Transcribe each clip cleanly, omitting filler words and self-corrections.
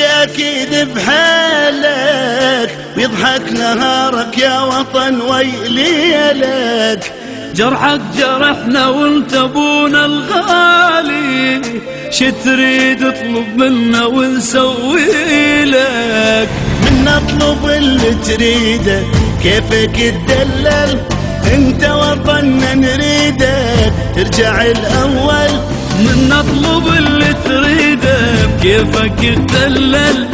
أكيد بحالك ويضحك نهارك يا وطن ويليلك. جرحك جرحنا وانت ابونا الغالي، شتريد اطلب منا ونسوي لك. من اطلب اللي تريده كيفك تدلل، انت وطننا نريدك ترجع الاول. من نطلب اللي تريده كيفك تدلل،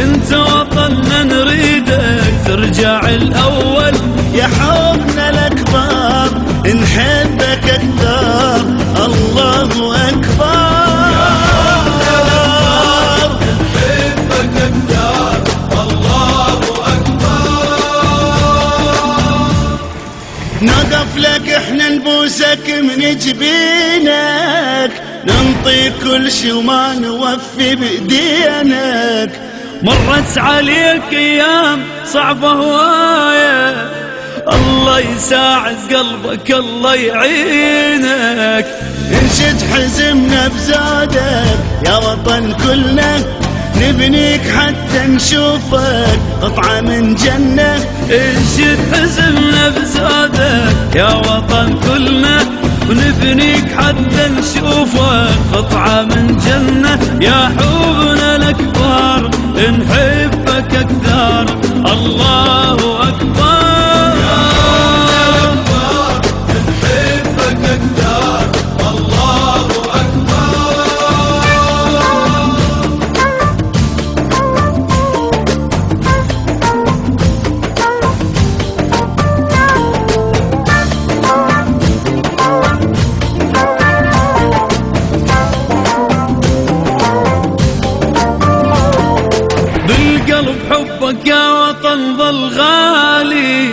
انت وطننا نريدك ترجع الاول. يا حبنا الاكبر نحبك اكثر، الله اكبر. يا حبنا الاكبر نحبك اكثر، الله اكبر. نقف لك احنا نبوسك من جبينك، ننطي كل شي وما نوفي بدينك. مرت عليك ايام صعبة هواية، الله يساعد قلبك الله يعينك. انشد حزمنا بزادك يا وطن كلنا، نبنيك حتى نشوفك قطعة من جنة. انشد حزمنا بزادك يا وطن كلنا، ونبنيك حتى نشوفك قطعة من جنة. يا حبنا الأكبر نحبك أكثر، الله أكبر. يا حبنا الأكبر نحبك أكثر، الله أكبر. بالقلب حبك يا وطن ظل غالي،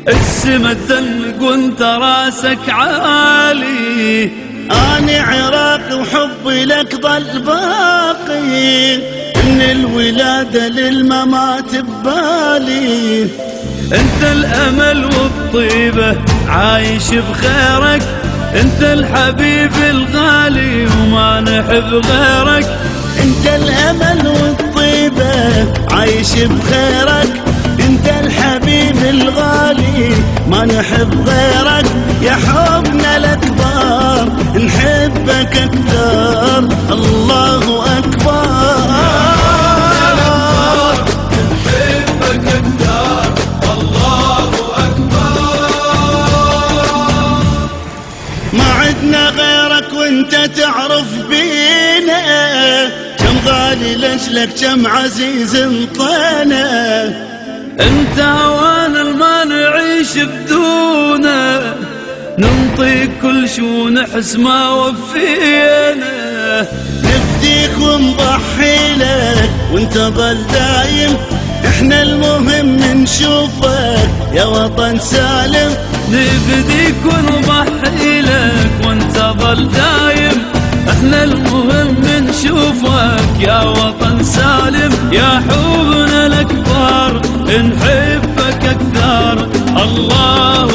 السما تدنق وانت راسك عالي. أنا عراقي وحبي لك ظل باقي، من الولادة للممات ببالي. انت الامل والطيبة عايش بخيرك، انت الحبيب الغالي وما نحب غيرك. انت الامل والطيبة عايش بخيرك، انت الحبيب الغالي ما نحب غيرك. يا حبنا الاكبر نحبك اكثر، الله اكبر. نحبك اكثر، الله اكبر. ما عدنا غيرك وانت تعرف بينا، كم غالي لاجلك كم عزيز انطينا. انت هوانا الما نعيش بدونه، ننطيك كل شو نحس ما وفينا. نفديك ونضحي لك وانت ظل دايم، احنا المهم نشوفك يا وطن سالم. نفديك ونضحي لك وانت ظل دايم، احنا المهم نشوفك يا وطن سالم. يا حبنا الاكبر نحبك اكثر، الله